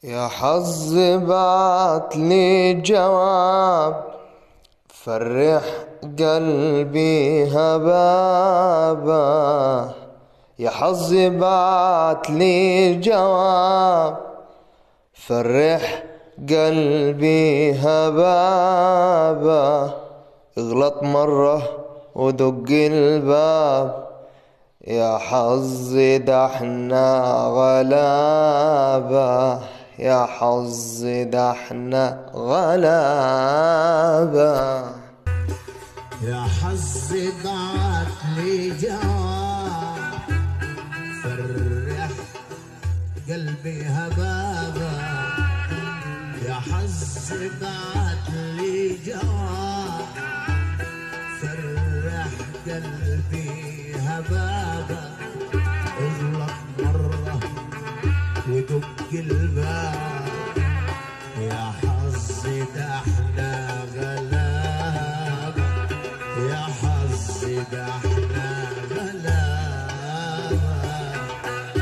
يا حظ بعتلي جواب فرح قلبي هبابا. يا حظ بعتلي جواب فرح قلبي هبابا. اغلط مرة ودق الباب، يا حظي ده احنا غلابة. يا حظي ده احنا غلابة. يا حظي بعتلي جواب فرح قلبي هبابا. يا حظي بعتلي جواب فرح قلبي هبابا. اغلط مرة ودق الباب، يا